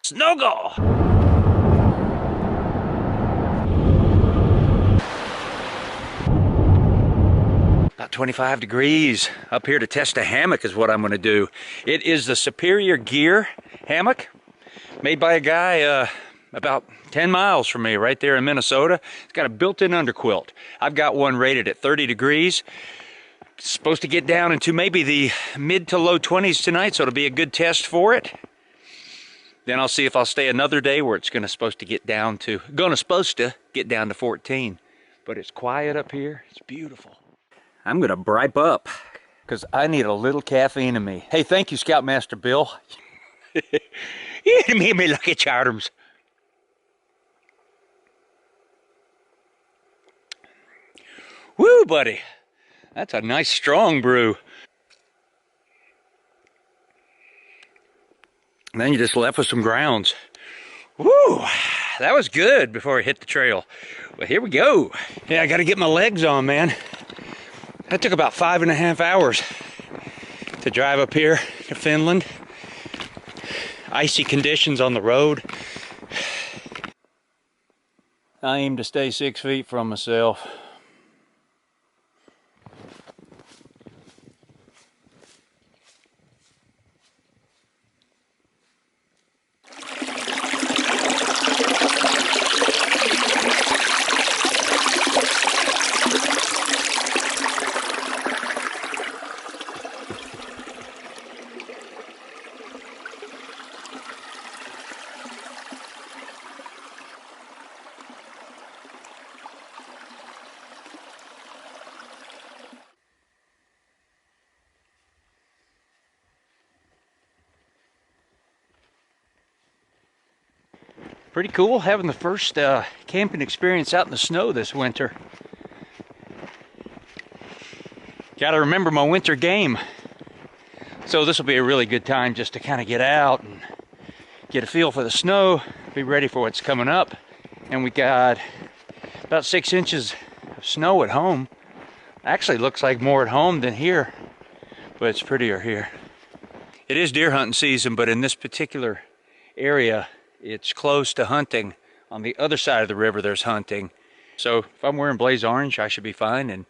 Snuggle! About 25 degrees up here to test a hammock is what I'm going to do. It is the Superior Gear hammock made by a guy about 10 miles from me right there in Minnesota. It's got a built-in underquilt. I've got one rated at 30 degrees. It's supposed to get down into maybe the mid to low 20s tonight, so it'll be a good test for it. Then I'll see if I'll stay another day where it's supposed to get down to 14. But it's quiet up here. It's beautiful. I'm gonna bripe up because I need a little caffeine in me. Hey, thank you, Scoutmaster Bill. You made me Lucky Charms. Woo, buddy. That's a nice strong brew. And then you just left with some grounds. Woo, that was good before I hit the trail. Well, here we go. Yeah, I gotta get my legs on, man. That took about 5.5 hours to drive up here to Finland. Icy conditions on the road. I aim to stay 6 feet from myself. Pretty cool having the first camping experience out in the snow this winter. Gotta remember my winter game. So this will be a really good time just to kind of get out and get a feel for the snow, be ready for what's coming up. And we got about 6 inches of snow at home. Actually looks like more at home than here, but it's prettier here. It is deer hunting season, but in this particular area, it's close to hunting. On the other side of the river, there's hunting. So if I'm wearing blaze orange, I should be fine, and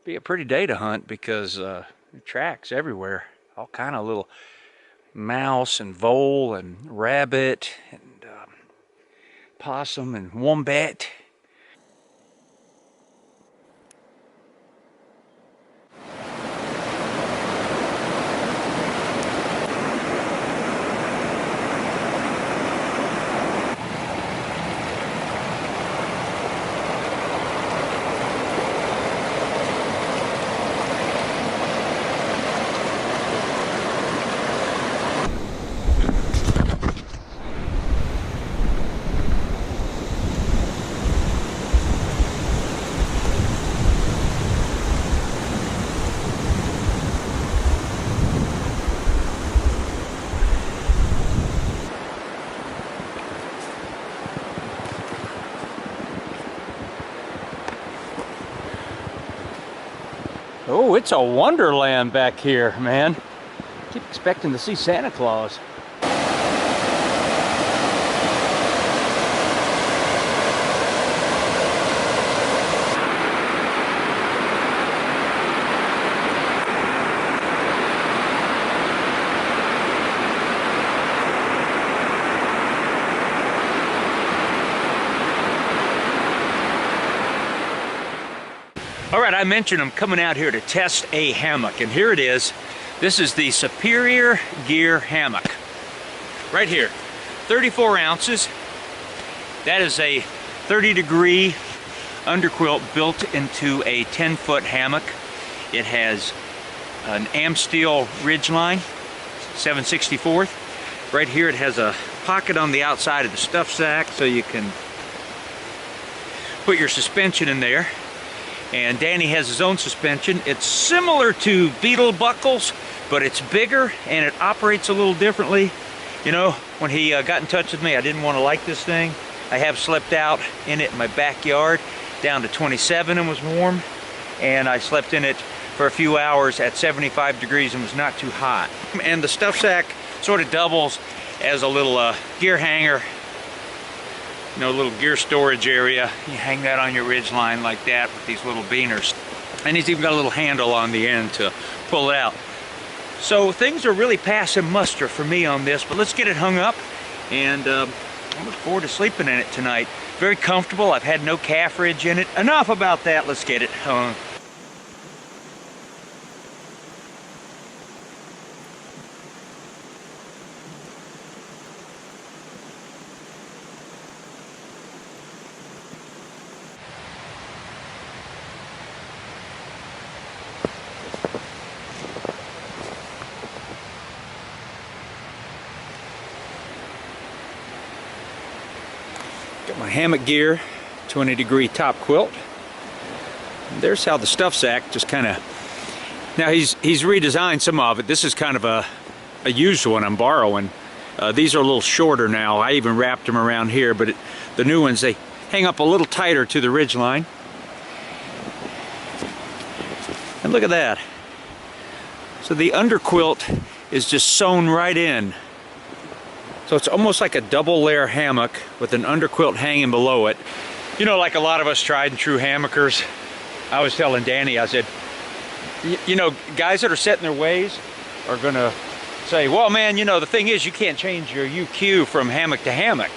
be a pretty day to hunt because tracks everywhere. All kind of little mouse and vole and rabbit and possum and wombat. Oh, it's a wonderland back here, man. Keep expecting to see Santa Claus. All right, I mentioned I'm coming out here to test a hammock, and here it is. This is the Superior Gear hammock. Right here, 34 ounces. That is a 30-degree underquilt built into a 10-foot hammock. It has an Amsteel Ridgeline, 7/64. Right here it has a pocket on the outside of the stuff sack so you can put your suspension in there. And Danny has his own suspension. It's similar to Beetle Buckles, but it's bigger and it operates a little differently. You know, when he got in touch with me, I didn't want to like this thing. I have slept out in it in my backyard down to 27 and was warm. And I slept in it for a few hours at 75 degrees and was not too hot. And the stuff sack sort of doubles as a little gear hanger, you know, a little gear storage area. You hang that on your ridge line like that with these little beaners. And he's even got a little handle on the end to pull it out. So things are really passing muster for me on this, but let's get it hung up, and I look forward to sleeping in it tonight. Very comfortable. I've had no calf ridge in it. Enough about that. Let's get it hung. Got my hammock gear, 20-degree top quilt. And there's how the stuff sack just kind of, now he's redesigned some of it. This is kind of a used one I'm borrowing. These are a little shorter now. I even wrapped them around here, but the new ones, they hang up a little tighter to the ridge line. And look at that. So the underquilt is just sewn right in. So it's almost like a double layer hammock with an underquilt hanging below it. You know, like a lot of us tried and true hammockers, I was telling Danny, I said, you know, guys that are set in their ways are gonna say, well, man, you know, the thing is you can't change your UQ from hammock to hammock.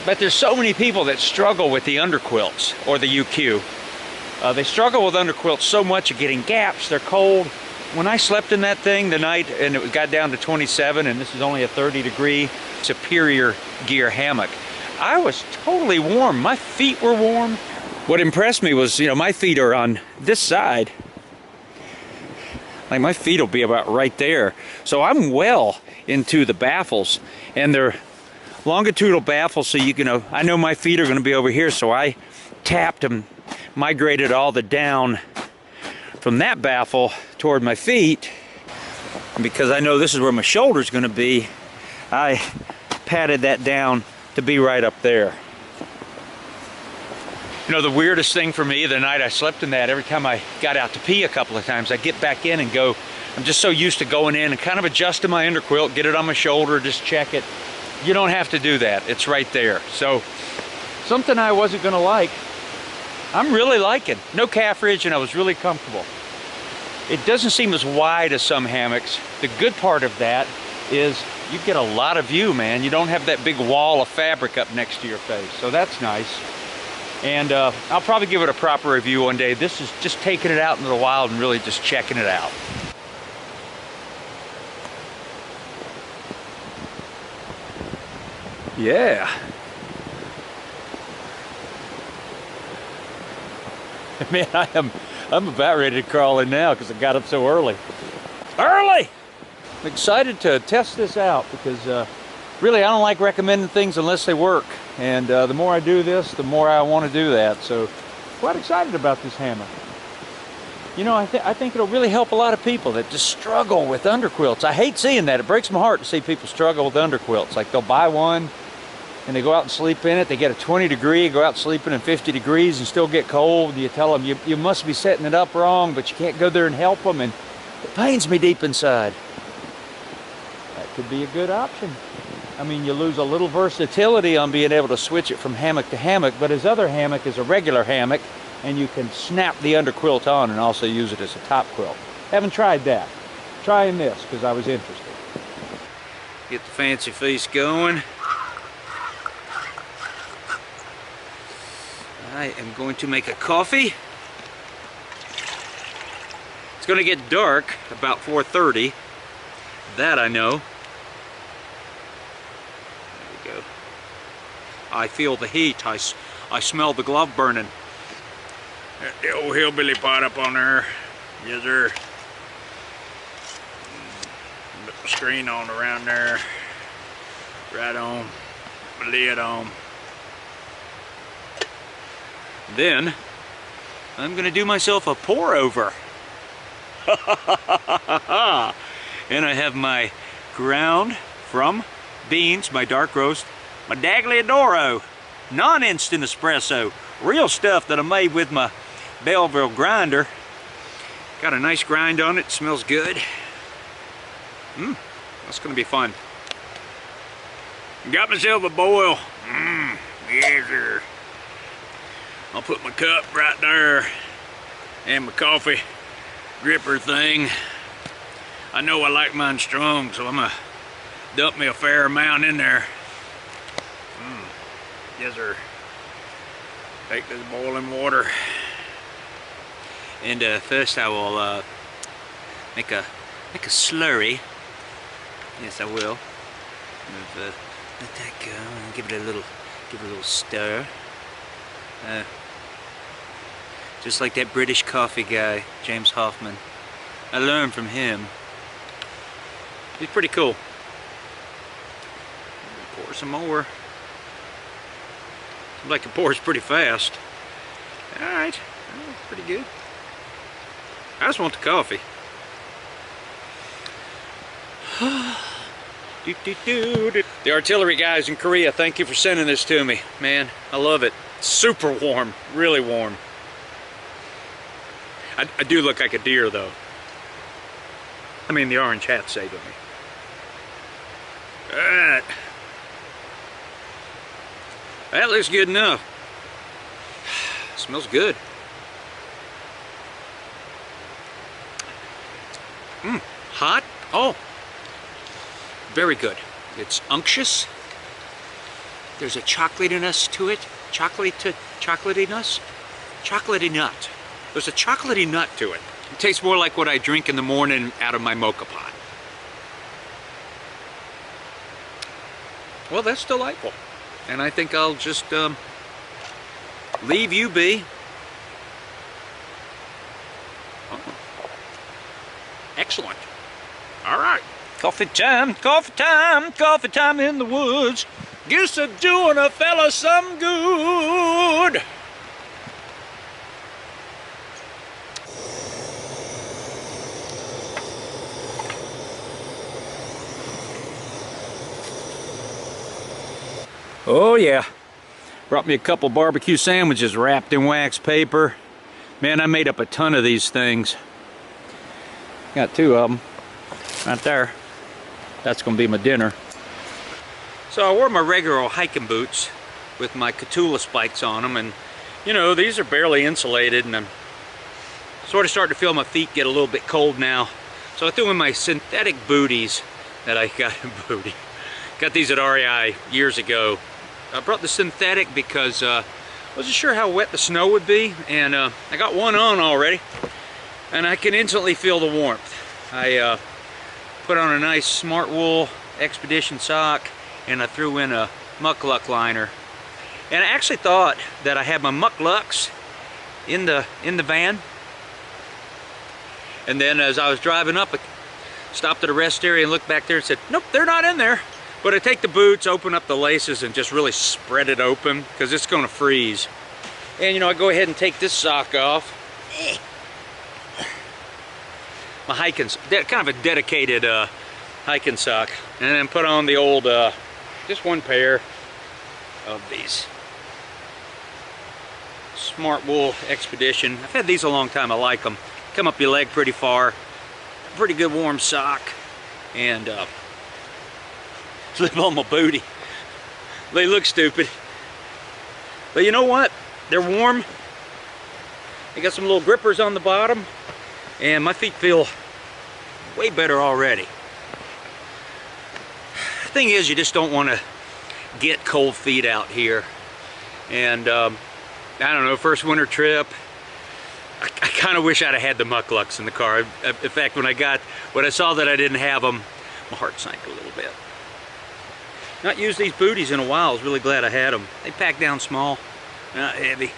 But there's so many people that struggle with the underquilts or the UQ. They struggle with underquilts so much of getting gaps, they're cold. When I slept in that thing the night and it got down to 27, and this is only a 30-degree Superior Gear hammock, I was totally warm. My feet were warm. What impressed me was, you know, my feet are on this side. Like my feet will be about right there. So I'm well into the baffles, and they're longitudinal baffles, so you can, I know my feet are going to be over here, so I tapped and migrated all the down from that baffle toward my feet. And because I know this is where my shoulder's going to be, I patted that down to be right up there. You know, the weirdest thing for me the night I slept in that, every time I got out to pee a couple of times, I get back in and go, I'm just so used to going in and kind of adjusting my underquilt, get it on my shoulder, just check it. You don't have to do that. It's right there. So something I wasn't going to like, I'm really liking. No calf ridge, and I was really comfortable. It doesn't seem as wide as some hammocks. The good part of that is you get a lot of view, man. You don't have that big wall of fabric up next to your face, so that's nice. And I'll probably give it a proper review one day. This is just taking it out into the wild and really just checking it out. Yeah. Man, I'm about ready to crawl in now because I got up so early. I'm excited to test this out because really I don't like recommending things unless they work. And the more I do this, the more I want to do that. So quite excited about this hammock. You know, I think it'll really help a lot of people that just struggle with underquilts. I hate seeing that. It breaks my heart to see people struggle with underquilts. Like they'll buy one and they go out and sleep in it. They get a 20-degree, go out sleeping in 50 degrees and still get cold. You tell them you must be setting it up wrong, but you can't go there and help them, and it pains me deep inside. That could be a good option. I mean, you lose a little versatility on being able to switch it from hammock to hammock, but his other hammock is a regular hammock, and you can snap the underquilt on and also use it as a top quilt. Haven't tried that. Trying this because I was interested. Get the fancy feast going. I am going to make a coffee. It's going to get dark about 4:30. That I know. There we go. I feel the heat. I smell the glove burning. The old hillbilly pot up on there. Yes, sir. Put the screen on around there. Right on. Put the lid on. Then I'm going to do myself a pour over. And I have my ground from beans, my dark roast, my Dagliadoro, non-instant espresso, real stuff that I made with my Belleville grinder. Got a nice grind on it, smells good. That's going to be fun. Got myself a boil. Yes, sir. I'll put my cup right there and my coffee gripper thing. I know I like mine strong, so I'm gonna dump me a fair amount in there. Yes, sir. Take this boiling water. And first I will make a slurry. Yes, I will. Let that go and give it a little stir. Just like that British coffee guy, James Hoffman. I learned from him. He's pretty cool. Pour some more. Seems like it pours pretty fast. Alright, pretty good. I just want the coffee. The artillery guys in Korea, thank you for sending this to me. Man, I love it. It's super warm, really warm. I do look like a deer though. I mean, the orange hat's saving me. Alright. That looks good enough. Smells good. Hot? Oh. Very good. It's unctuous. There's a chocolatiness to it. Chocolatiness? Chocolatey nut. There's a chocolatey nut to it. It tastes more like what I drink in the morning out of my mocha pot. Well, that's delightful. And I think I'll just leave you be. Oh. Excellent. All right. Coffee time, coffee time, coffee time in the woods. Guess it's doing a fella some good. Oh yeah, brought me a couple barbecue sandwiches wrapped in wax paper. Man, I made up a ton of these things. Got two of them right there. That's gonna be my dinner. So I wore my regular old hiking boots with my Catula spikes on them, and you know, these are barely insulated, and I'm sort of starting to feel my feet get a little bit cold now. So I threw in my synthetic booties that I got got these at REI years ago. I brought the synthetic because I wasn't sure how wet the snow would be, and I got one on already, and I can instantly feel the warmth. I put on a nice Smart Wool Expedition sock, and I threw in a Muckluck liner. And I actually thought that I had my Mucklucks in the van, and then as I was driving up, I stopped at a rest area and looked back there and said, nope, they're not in there. But I take the boots, open up the laces, and just really spread it open because it's going to freeze. And you know, I go ahead and take this sock off. My hiking, kind of a dedicated hiking sock, and then put on the old, just one pair of these Smart Wool Expedition. I've had these a long time. I like them. Come up your leg pretty far. Pretty good warm sock, and slip on my booty. They look stupid, but you know what? They're warm. They got some little grippers on the bottom, and my feet feel way better already. The thing is, you just don't want to get cold feet out here. And I don't know, first winter trip, I kind of wish I'd have had the Mucklucks in the car. In fact, when I saw that I didn't have them, my heart sank a little bit. Not used these booties in a while. I was really glad I had them. They pack down small, not heavy.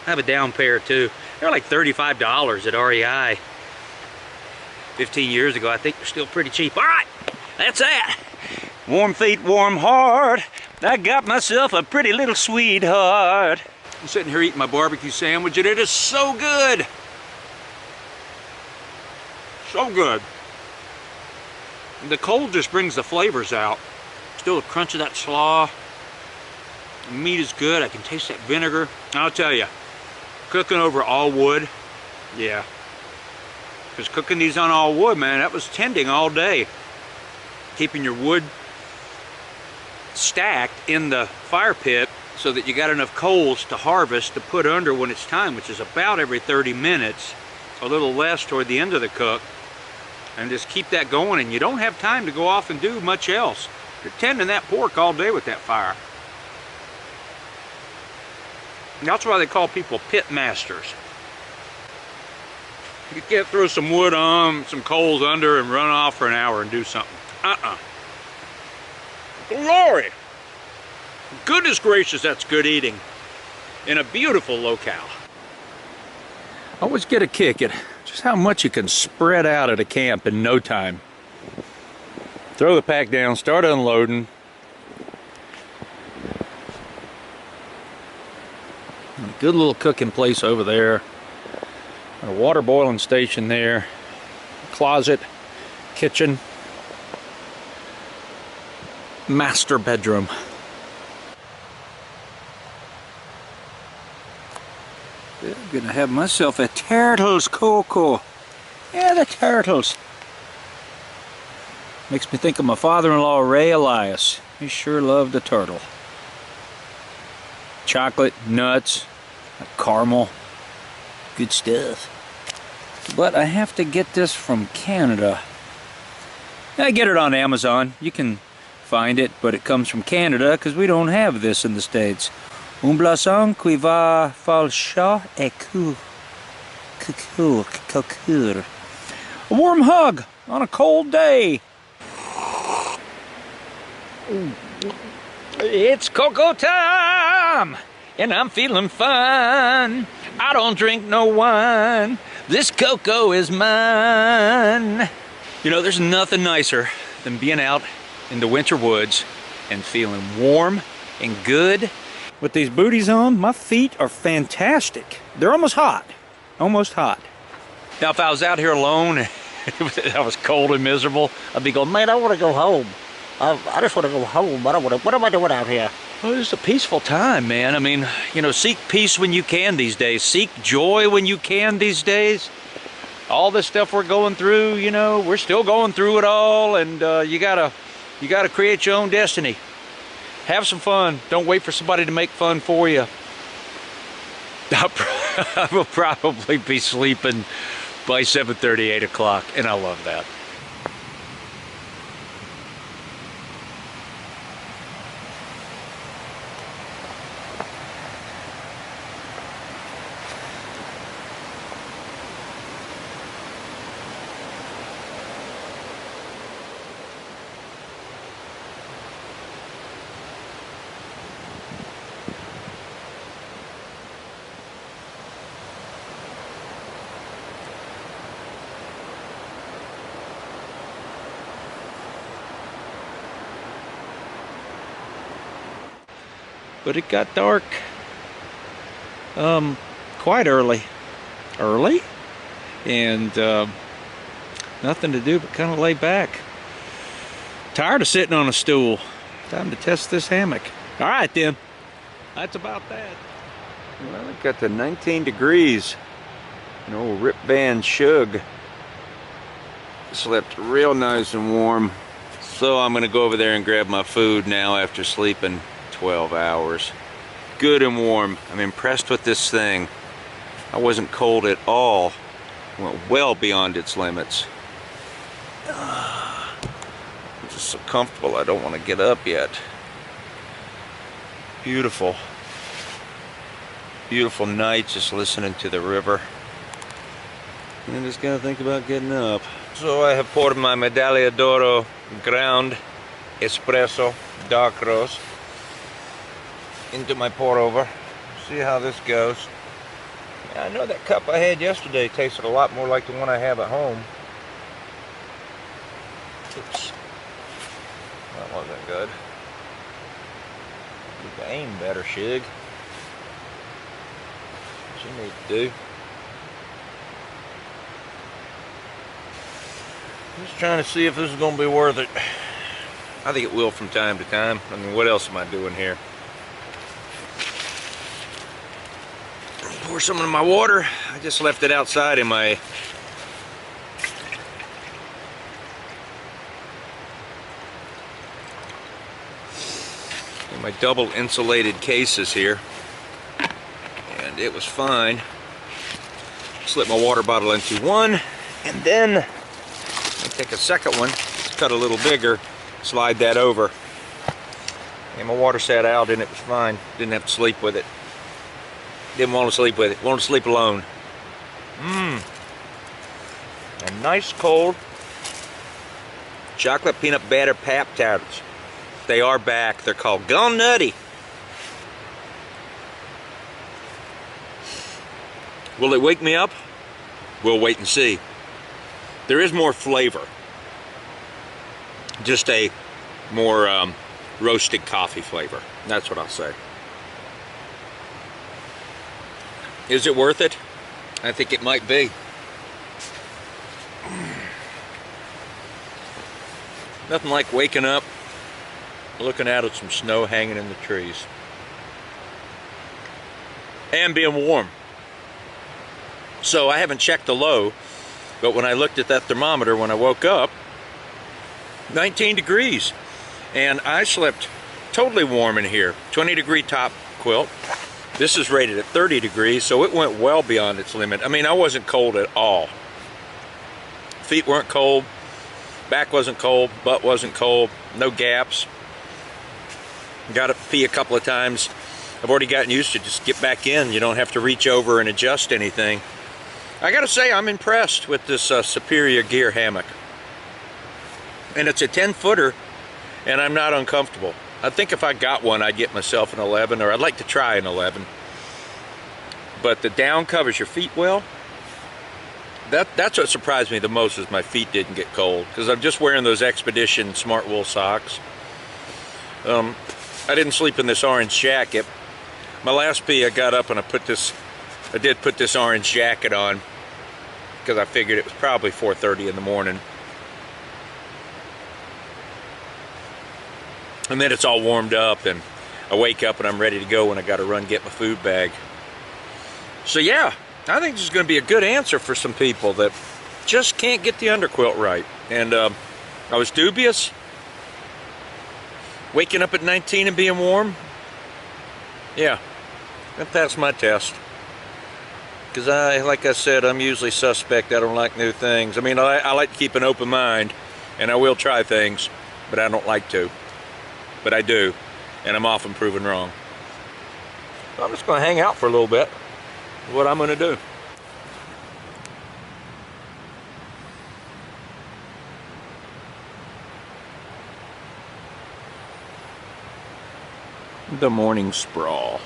I have a down pair too. They're like $35 at REI. 15 years ago, I think they're still pretty cheap. All right, that's that. Warm feet, warm heart. I got myself a pretty little sweetheart. I'm sitting here eating my barbecue sandwich, and it is so good. So good. The cold just brings the flavors out. Still the crunch of that slaw. The meat is good. I can taste that vinegar. I'll tell you, cooking over all wood, yeah. Because cooking these on all wood, man, that was tending all day. Keeping your wood stacked in the fire pit so that you got enough coals to harvest to put under when it's time, which is about every 30 minutes, a little less toward the end of the cook. And just keep that going, and you don't have time to go off and do much else. You're tending that pork all day with that fire. And that's why they call people pit masters. You can't throw some wood on, some coals under, and run off for an hour and do something. Glory! Goodness gracious, that's good eating in a beautiful locale. I always get a kick at just how much you can spread out at a camp in no time. Throw the pack down, start unloading. A good little cooking place over there. A water boiling station there. Closet, kitchen, master bedroom. I'm gonna have myself a turtles cocoa. Yeah, the turtles. Makes me think of my father-in-law, Ray Elias. He sure loved a turtle. Chocolate, nuts, caramel, good stuff. But I have to get this from Canada. I get it on Amazon. You can find it, but it comes from Canada because we don't have this in the States. Un blason qui va falcher et coeur. A warm hug on a cold day. It's cocoa time, and I'm feeling fine. I don't drink no wine. This cocoa is mine. You know, there's nothing nicer than being out in the winter woods and feeling warm and good. With these booties on, my feet are fantastic. They're almost hot. Almost hot. Now, if I was out here alone, I was cold and miserable, I'd be going, man, I want to go home. I just want to go home. I don't want to, what am I doing out here? Well, it's a peaceful time, man. I mean, you know, seek peace when you can these days. Seek joy when you can these days. All this stuff we're going through, you know, we're still going through it all, and you gotta create your own destiny. Have some fun. Don't wait for somebody to make fun for you. I will probably be sleeping by 7:30, 8 o'clock, and I love that. But it got dark quite early, and nothing to do but kind of lay back. Tired of sitting on a stool. Time to test this hammock. All right then, that's about that. Well, it got to 19 degrees. An old Rip Van Shug slept real nice and warm. So I'm gonna go over there and grab my food now after sleeping 12 hours. Good and warm. I'm impressed with this thing. I wasn't cold at all. Went well beyond its limits. I'm just so comfortable I don't want to get up yet. Beautiful. Beautiful night just listening to the river. And I just gotta think about getting up. So I have poured my Medaglia d'Oro ground espresso dark roast into my pour over. See how this goes. Yeah, I know that cup I had yesterday tasted a lot more like the one I have at home. Oops. That wasn't good. You can aim better, Shug. What you need to do. Just trying to see if this is going to be worth it. I think it will from time to time. I mean, what else am I doing here? Pour some of my water. I just left it outside in my in my double insulated cases here, and it was fine. Slip my water bottle into one, and then I take a second one, cut a little bigger, slide that over, and my water sat out and it was fine. Didn't have to sleep with it. Didn't want to sleep with it. Wanted to sleep alone. A nice cold chocolate peanut batter Pop-Tarts. They are back. They're called Gone Nutty. Will it wake me up? We'll wait and see. There is more flavor. Just a more roasted coffee flavor. That's what I'll say. Is it worth it? I think it might be. Nothing like waking up, looking out at some snow hanging in the trees. And being warm. So I haven't checked the low, but when I looked at that thermometer when I woke up, 19 degrees. And I slept totally warm in here. 20-degree top quilt. This is rated at 30 degrees, so it went well beyond its limit. I mean, I wasn't cold at all. Feet weren't cold. Back wasn't cold, butt wasn't cold, no gaps. Got to pee a couple of times. I've already gotten used to just get back in. You don't have to reach over and adjust anything. I got to say, I'm impressed with this Superior Gear hammock. And it's a 10-footer, and I'm not uncomfortable. I think if I got one, I'd get myself an 11, or I'd like to try an 11. But the down covers your feet well. That's what surprised me the most, is my feet didn't get cold, because I'm just wearing those Expedition Smart Wool socks. I didn't sleep in this orange jacket. My last pee, I got up and I did put this orange jacket on, because I figured it was probably 4:30 in the morning. And then it's all warmed up, and I wake up and I'm ready to go when I got to run get my food bag. So yeah, I think this is going to be a good answer for some people that just can't get the underquilt right. And I was dubious. Waking up at 19 and being warm, yeah, that passed my test. Because like I said, I'm usually suspect. I don't like new things. I mean, I like to keep an open mind, and I will try things, but I don't like to. But I do, and I'm often proven wrong. So I'm just going to hang out for a little bit. What I'm going to do. The morning sprawl.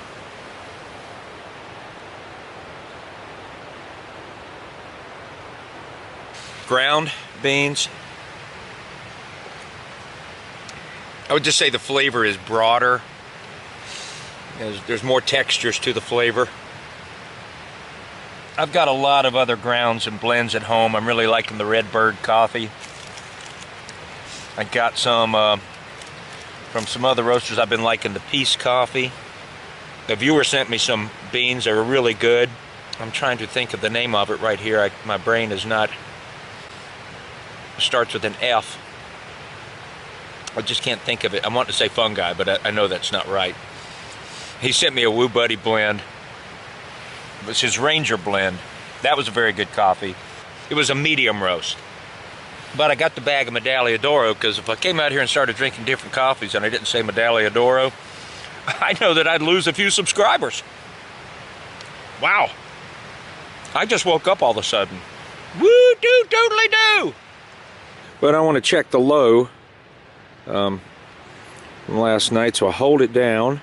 Ground beans. I would just say the flavor is broader. There's more textures to the flavor. I've got a lot of other grounds and blends at home. I'm really liking the Redbird coffee. I got some from some other roasters. I've been liking the Peace coffee. The viewer sent me some beans that are really good. I'm trying to think of the name of it right here. My brain is not. It starts with an F. I just can't think of it. I want to say fungi, but I know that's not right. He sent me a Woo Buddy blend. It was his Ranger blend. That was a very good coffee. It was a medium roast. But I got the bag of Medaglia d'Oro, because if I came out here and started drinking different coffees and I didn't say Medaglia d'Oro, I know that I'd lose a few subscribers. Wow. I just woke up all of a sudden. Woo, do, totally do. But I want to check the low from last night, so I'll hold it down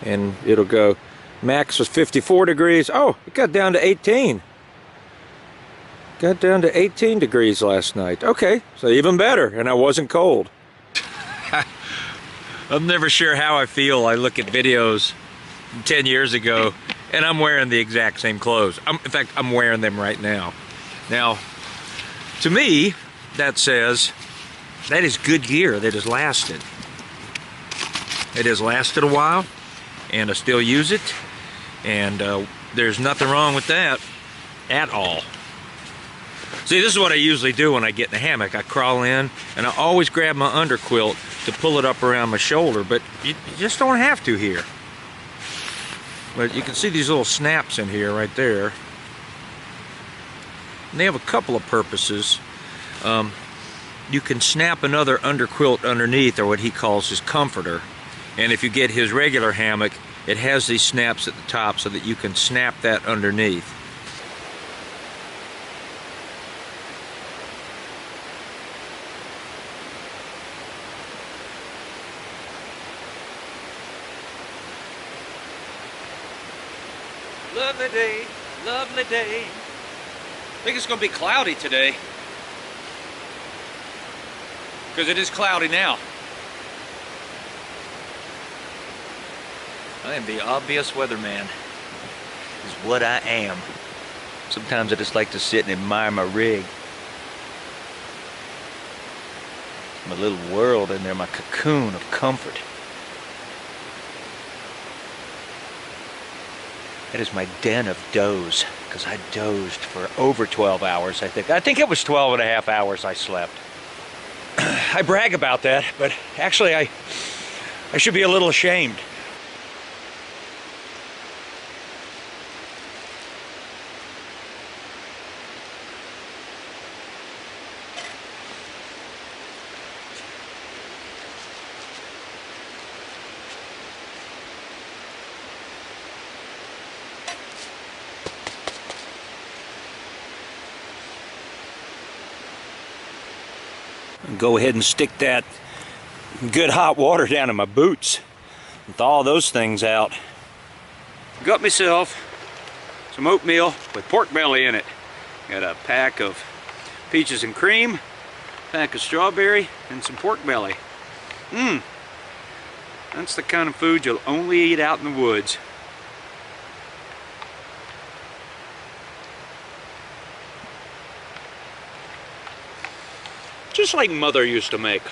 and it'll go. Max was 54 degrees. Oh, it got down to 18. Got down to 18 degrees last night. Okay, so even better, and I wasn't cold. I'm never sure how I feel. I look at videos 10 years ago, and I'm wearing the exact same clothes. In fact, I'm wearing them right now. Now, to me, that says that is good gear that has lasted. It has lasted a while, and I still use it, and there's nothing wrong with that at all. See, this is what I usually do when I get in the hammock. I crawl in, and I always grab my underquilt to pull it up around my shoulder, but you just don't have to here. But you can see these little snaps in here right there. And they have a couple of purposes. You can snap another underquilt underneath, or what he calls his comforter. And if you get his regular hammock, it has these snaps at the top so that you can snap that underneath. Lovely day, lovely day. I think it's going to be cloudy today, because it is cloudy now. I am the obvious weatherman, is what I am. Sometimes I just like to sit and admire my rig. My little world in there, my cocoon of comfort. That is my den of doze, because I dozed for over 12 hours, I think. I think it was 12 and a half hours I slept. I brag about that, but actually I should be a little ashamed. Go ahead and stick that good hot water down in my boots and thaw all those things out. Got myself some oatmeal with pork belly in it. Got a pack of peaches and cream, a pack of strawberry, and some pork belly. That's the kind of food you'll only eat out in the woods. Just like Mother used to make.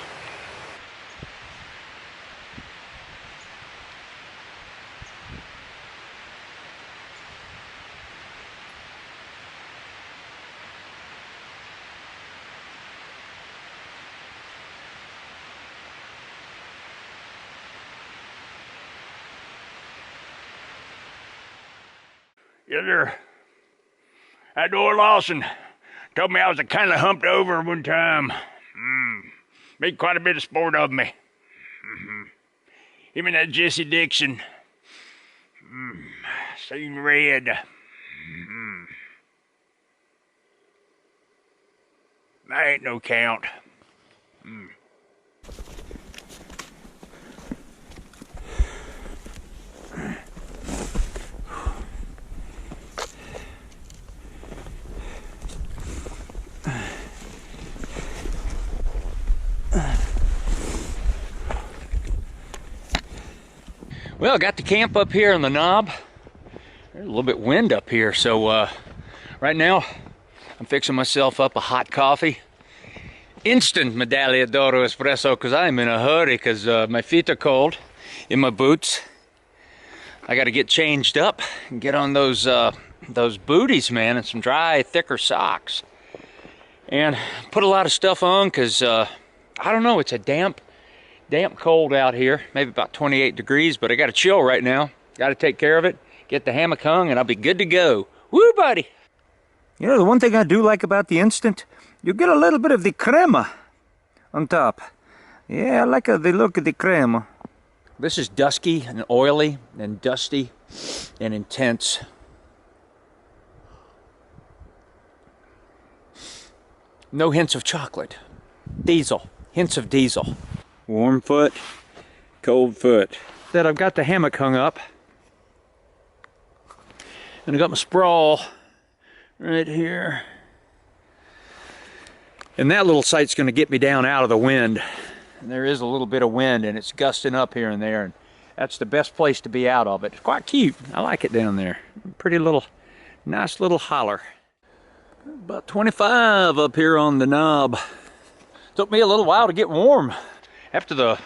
Yes, sir. That old Lawson told me I was a kind of humped over one time. Made quite a bit of sport of me. Him and that Jesse Dixon. Seen red. That ain't no count. Well, I got the camp up here on the knob. There's a little bit wind up here, so right now I'm fixing myself up a hot coffee. Instant Medaglia d'Oro espresso, because I'm in a hurry, because my feet are cold in my boots. I got to get changed up and get on those booties, man, and some dry, thicker socks. And put a lot of stuff on, because I don't know, it's a damp cold out here, maybe about 28 degrees, but I got a chill right now. Got to take care of it, get the hammock hung, and I'll be good to go. Woo, buddy! You know, the one thing I do like about the Instant, you get a little bit of the crema on top. Yeah, I like the look of the crema. This is dusky and oily and dusty and intense. No hints of chocolate. Diesel. Hints of diesel. Warm foot, cold foot. That I've got the hammock hung up. And I got my sprawl right here. And that little sight's going to get me down out of the wind. And there is a little bit of wind, and it's gusting up here and there. And that's the best place to be out of it. It's quite cute. I like it down there. Pretty little, nice little holler. About 25 up here on the knob. Took me a little while to get warm after the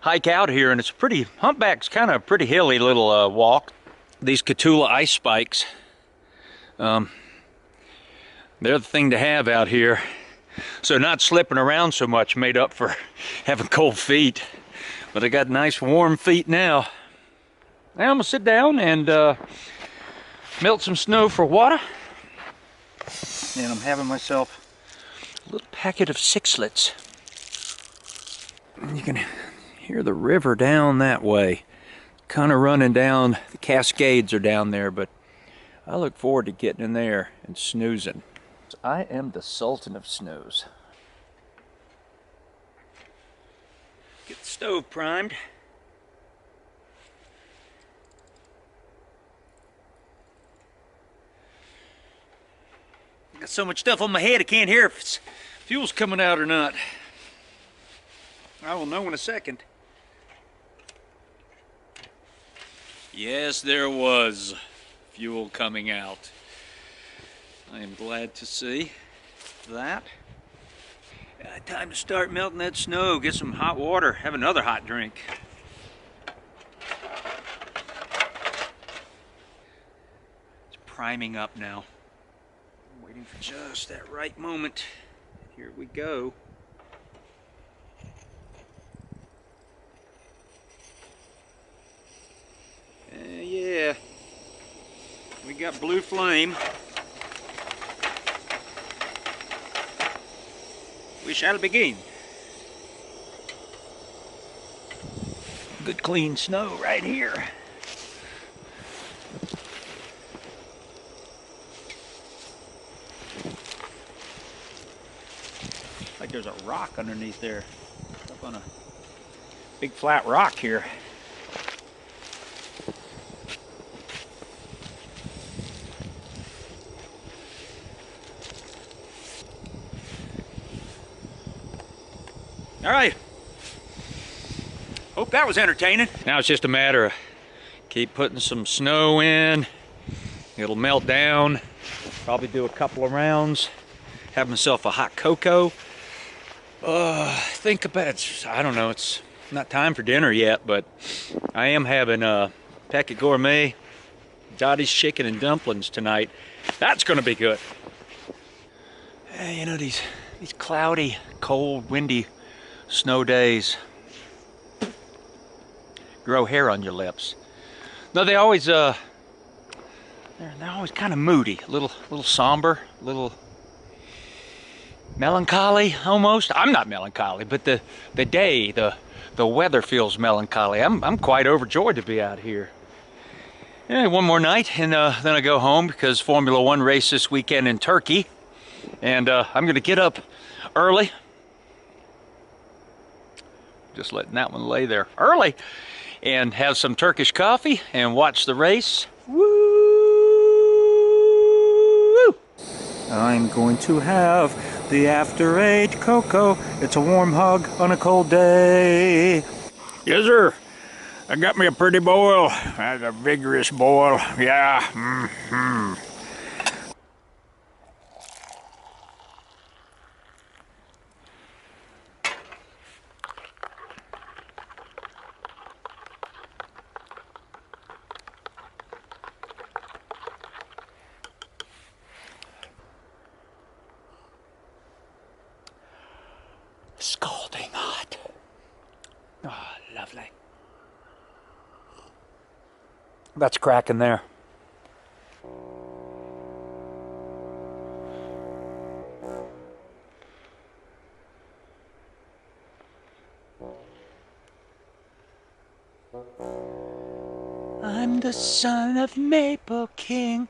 hike out here, and it's pretty, Humpback's kind of a pretty hilly little walk. These Cotulla ice spikes, they're the thing to have out here. so not slipping around so much made up for having cold feet. But I got nice warm feet now. Now I'm gonna sit down and melt some snow for water. And I'm having myself a little packet of sixlets. And you can hear the river down that way, kind of running down. The Cascades are down there, but I look forward to getting in there and snoozing. I am the Sultan of snooze. Get the stove primed. Got so much stuff on my head I can't hear if fuel's coming out or not. I will know in a second. Yes, there was fuel coming out. I am glad to see that. Time to start melting that snow, get some hot water, have another hot drink. It's priming up now. I'm waiting for just that right moment. Here we go. Yeah, we got blue flame. We shall begin. Good clean snow right here. Like there's a rock underneath there. Up on a big flat rock here. All right, hope that was entertaining. Now it's just a matter of keep putting some snow in. It'll melt down. Probably do a couple of rounds. Have myself a hot cocoa. Think about it. I don't know, it's not time for dinner yet, but I am having a Packet Gourmet Dottie's chicken and dumplings tonight. That's gonna be good. You know, these cloudy, cold, windy snow days grow hair on your lips. No, they're always kind of moody, a little somber, a little melancholy almost. I'm not melancholy, but the day, the weather feels melancholy. I'm quite overjoyed to be out here. Yeah, one more night and then I go home because Formula One race this weekend in Turkey, and I'm gonna get up early. Just letting that one lay there early and have some Turkish coffee and watch the race. Woo! I'm going to have the After 8 cocoa. It's a warm hug on a cold day. Yes, sir. I got me a pretty boil. That's a vigorous boil. Yeah. Mm-hmm. Scalding hot. Oh, lovely. That's cracking there. I'm the son of Maple King.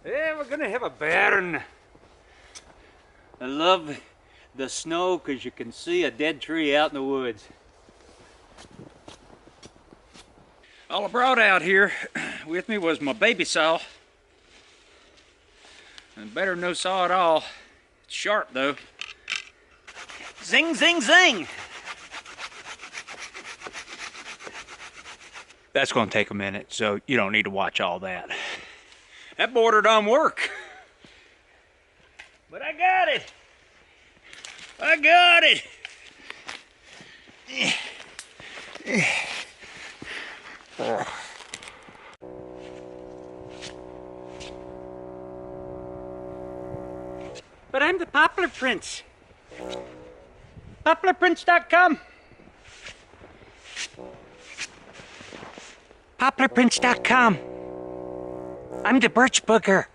Yeah, we're gonna have a burn. I love the snow because you can see a dead tree out in the woods. All I brought out here with me was my baby saw. And better no saw at all. It's sharp though. Zing, zing, zing! That's gonna take a minute, so you don't need to watch all that. That border don't work. But I got it. I got it. But I'm the Poplar Prince. PoplarPrince.com. PoplarPrince.com. I'm the Birch Booger.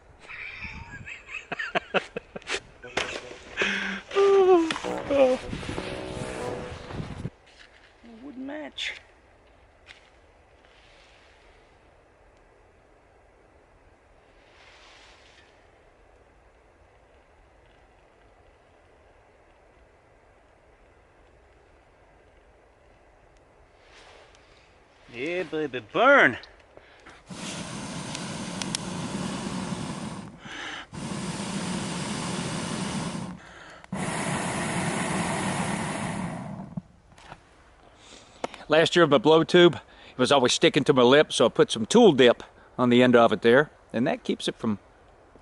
Wouldn't match. Yeah, baby, burn. Last year, my blow tube, it was always sticking to my lip, so I put some tool dip on the end of it there, and that keeps it from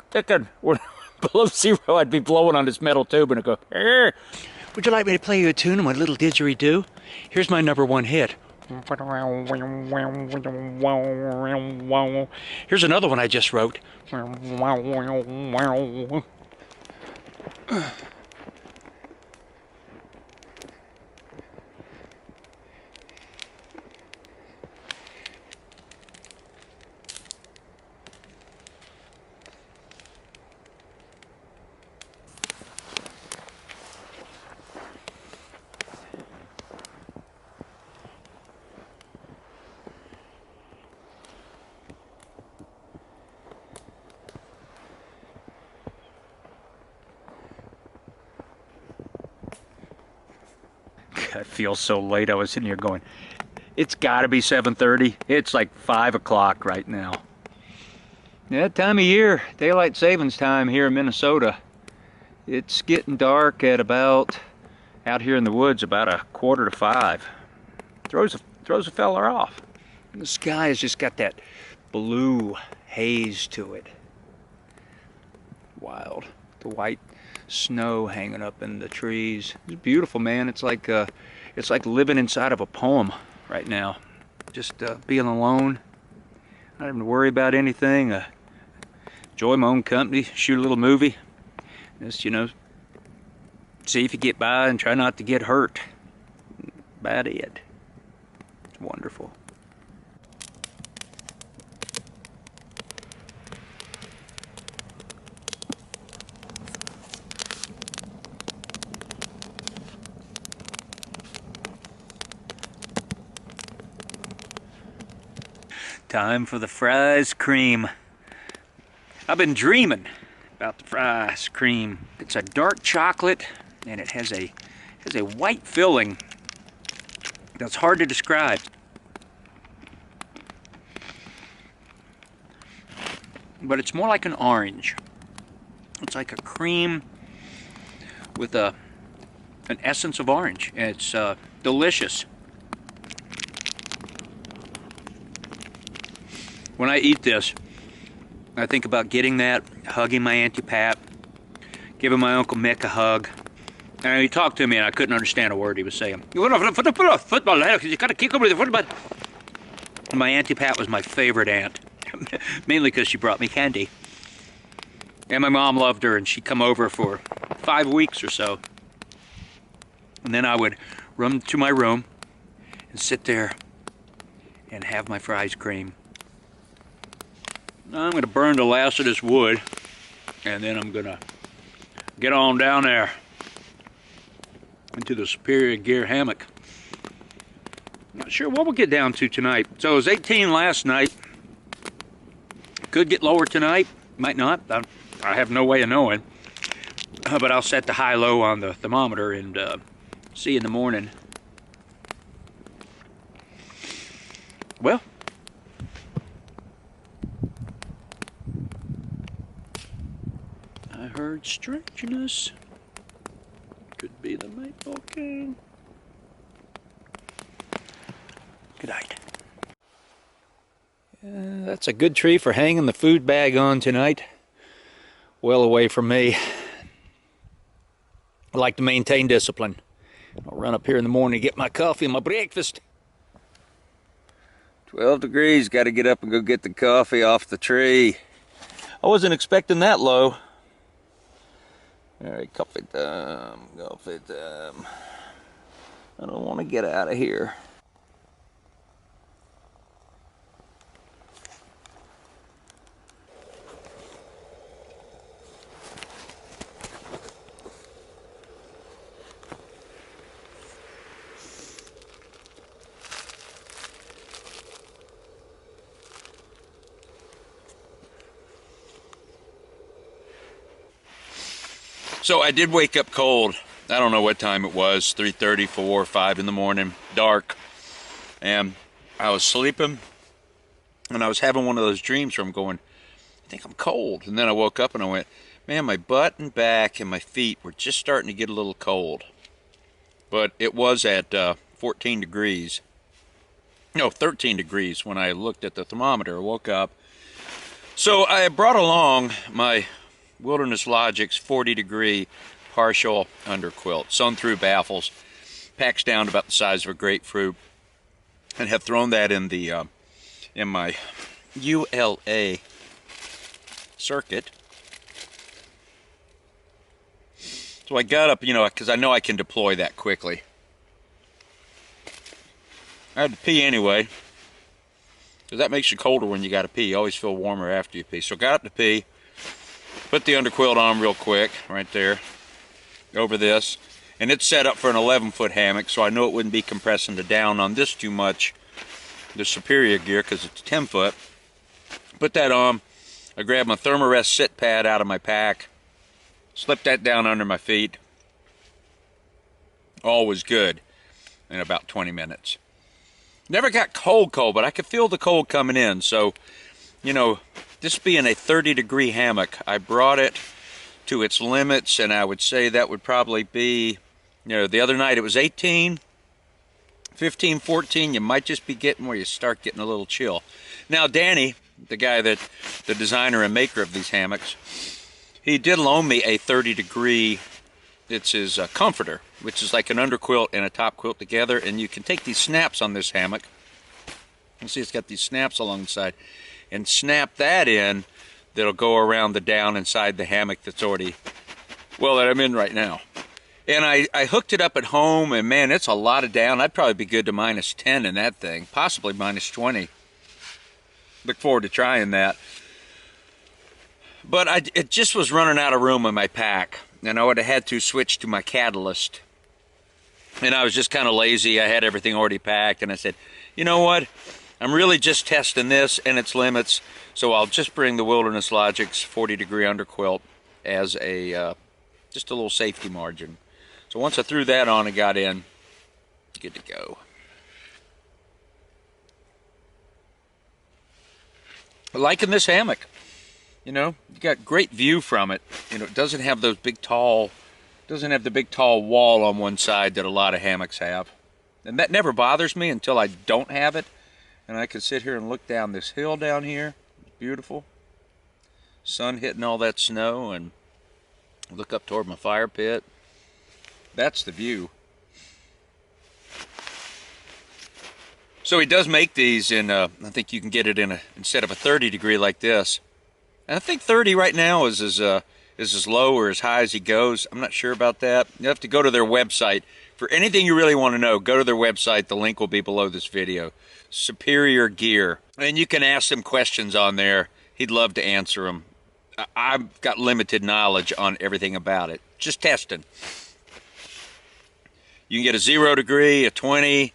sticking. Below zero, I'd be blowing on this metal tube and it'd go, "Arr." Would you like me to play you a tune on my little didgeridoo? Here's my #1 hit. Here's another one I just wrote. I feel so late. I was sitting here going, it's got to be 7:30. It's like 5 o'clock right now. That time of year, daylight savings time here in Minnesota, it's getting dark at about, out here in the woods, about 4:45. Throws a fella off. And the sky has just got that blue haze to it. Wild. The white snow hanging up in the trees. It's beautiful, man. It's like living inside of a poem right now. Just being alone, not having to worry about anything. Enjoy my own company, shoot a little movie. Just, you know, see if you get by and try not to get hurt. About it. It's wonderful. Time for the fries cream. I've been dreaming about the fries cream. It's a dark chocolate and it has a white filling that's hard to describe. But it's more like an orange. It's like a cream with an essence of orange. It's delicious. When I eat this, I think about getting that, hugging my Auntie Pat, giving my Uncle Mick a hug. And he talked to me and I couldn't understand a word he was saying. You gotta kick over the football. My Auntie Pat was my favorite aunt, mainly because she brought me candy. And my mom loved her and she'd come over for 5 weeks or so. And then I would run to my room and sit there and have my fries cream. I'm going to burn the last of this wood, and then I'm going to get on down there into the Superior Gear hammock. Not sure what we'll get down to tonight. So it was 18 last night. Could get lower tonight, might not. I have no way of knowing. But I'll set the high-low on the thermometer and see in the morning. Well, I heard strangeness. Could be the Maple King. Good night. That's a good tree for hanging the food bag on tonight. Well away from me. I like to maintain discipline. I'll run up here in the morning to get my coffee and my breakfast. 12 degrees, got to get up and go get the coffee off the tree. I wasn't expecting that low. Alright, coffee time, coffee time. I don't want to get out of here. So I did wake up cold. I don't know what time it was, 3:30, 4, 5 in the morning, dark. And I was sleeping, and I was having one of those dreams where I'm going, I think I'm cold. And then I woke up and I went, man, my butt and back and my feet were just starting to get a little cold. But it was at 14 degrees. No, 13 degrees when I looked at the thermometer. I woke up. So I brought along my Wilderness Logic's 40-degree partial underquilt, sewn through baffles, packs down to about the size of a grapefruit, and have thrown that in the in my ULA circuit. So I got up, you know, because I know I can deploy that quickly. I had to pee anyway, because that makes you colder when you got to pee. You always feel warmer after you pee. So I got up to pee. Put the underquilt on real quick, right there, over this. And it's set up for an 11-foot hammock, so I know it wouldn't be compressing the down on this too much, the Superior gear, because it's 10-foot. Put that on. I grabbed my Thermarest sit pad out of my pack, slipped that down under my feet. All was good in about 20 minutes. Never got cold, but I could feel the cold coming in, so, you know, this being a 30-degree hammock, I brought it to its limits, and I would say that would probably be, you know, the other night it was 18, 15, 14. You might just be getting where you start getting a little chill. Now, Danny, the guy that, the designer and maker of these hammocks, he did loan me a 30-degree, it's his comforter, which is like an underquilt and a top quilt together, and you can take these snaps on this hammock. You see it's got these snaps along the side, and snap that in, that'll go around the down inside the hammock that's already, well, that I'm in right now. And I hooked it up at home, and man, it's a lot of down. I'd probably be good to -10 in that thing, possibly -20. Look forward to trying that. But it just was running out of room in my pack, and I would have had to switch to my Catalyst. And I was just kind of lazy. I had everything already packed, and I said, you know what? I'm really just testing this and its limits, so I'll just bring the Wilderness Logic's 40-degree underquilt as a just a little safety margin. So once I threw that on and got in, good to go. Liking this hammock. You know, you got great view from it. You know, it doesn't have those big tall, doesn't have the big tall wall on one side that a lot of hammocks have. And that never bothers me until I don't have it. And I can sit here and look down this hill down here. It's beautiful. Sun hitting all that snow, and look up toward my fire pit. That's the view. So he does make these in, I think you can get it in instead of a 30-degree like this. And I think 30 right now is as low or as high as he goes. I'm not sure about that. You have to go to their website. For anything you really want to know, go to their website. The link will be below this video. Superior Gear. And you can ask him questions on there. He'd love to answer them. I've got limited knowledge on everything about it. Just testing. You can get a 0 degree, a 20.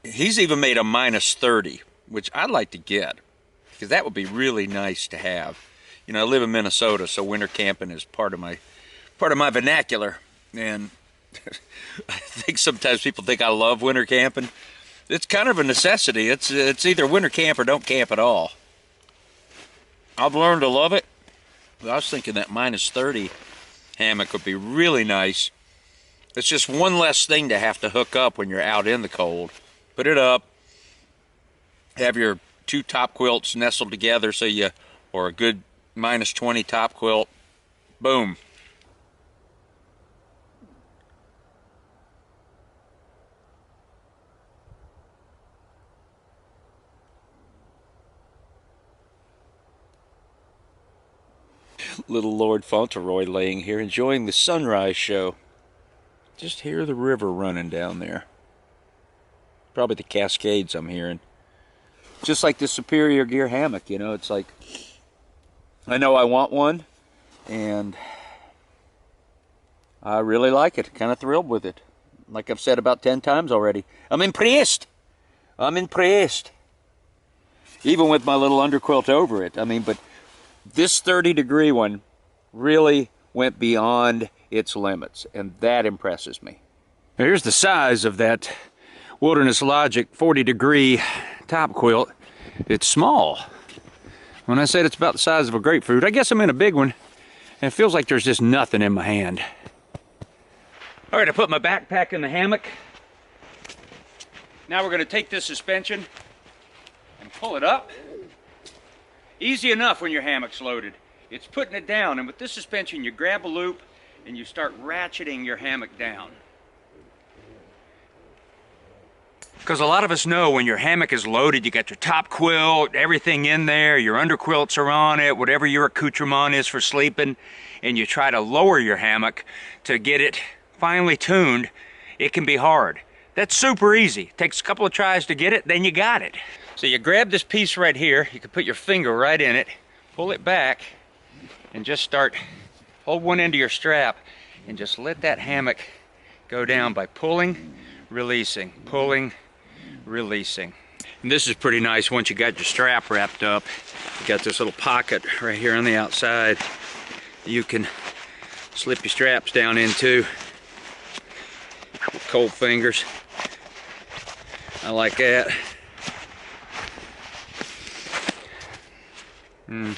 He's even made a -30, which I'd like to get, because that would be really nice to have. You know, I live in Minnesota, so winter camping is part of my vernacular. And I think sometimes people think I love winter camping. It's kind of a necessity. It's either winter camp or don't camp at all. I've learned to love it. But I was thinking that -30 hammock would be really nice. It's just one less thing to have to hook up when you're out in the cold. Put it up. Have your 2 top quilts nestled together, so you, or a good -20 top quilt. Boom. little Lord Fauntleroy laying here enjoying the sunrise show. Just hear the river running down there. Probably the Cascades I'm hearing. Just like the Superior Gear hammock, you know, it's like, I know I want one, and I really like it. Kind of thrilled with it. Like I've said about 10 times already. I'm impressed. I'm impressed. Even with my little underquilt over it. I mean, but this 30-degree one really went beyond its limits, and that impresses me. Here's the size of that Wilderness Logic 40-degree top quilt. It's small. When I said it's about the size of a grapefruit, I guess I'm in a big one, and it feels like there's just nothing in my hand. All right, I put my backpack in the hammock. Now we're going to take this suspension and pull it up. Easy enough when your hammock's loaded. It's putting it down, and with this suspension, you grab a loop and you start ratcheting your hammock down. Because a lot of us know when your hammock is loaded, you got your top quilt, everything in there, your underquilts are on it, whatever your accoutrement is for sleeping, and you try to lower your hammock to get it finely tuned, it can be hard. That's super easy. It takes a couple of tries to get it, then you got it. So you grab this piece right here, you can put your finger right in it, pull it back, and just start, hold one end of your strap, and just let that hammock go down by pulling, releasing, pulling, releasing. And this is pretty nice once you got your strap wrapped up. You got this little pocket right here on the outside you can slip your straps down into with cold fingers. I like that. Woo,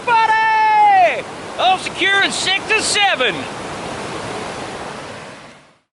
buddy! All secure in 6 to 7.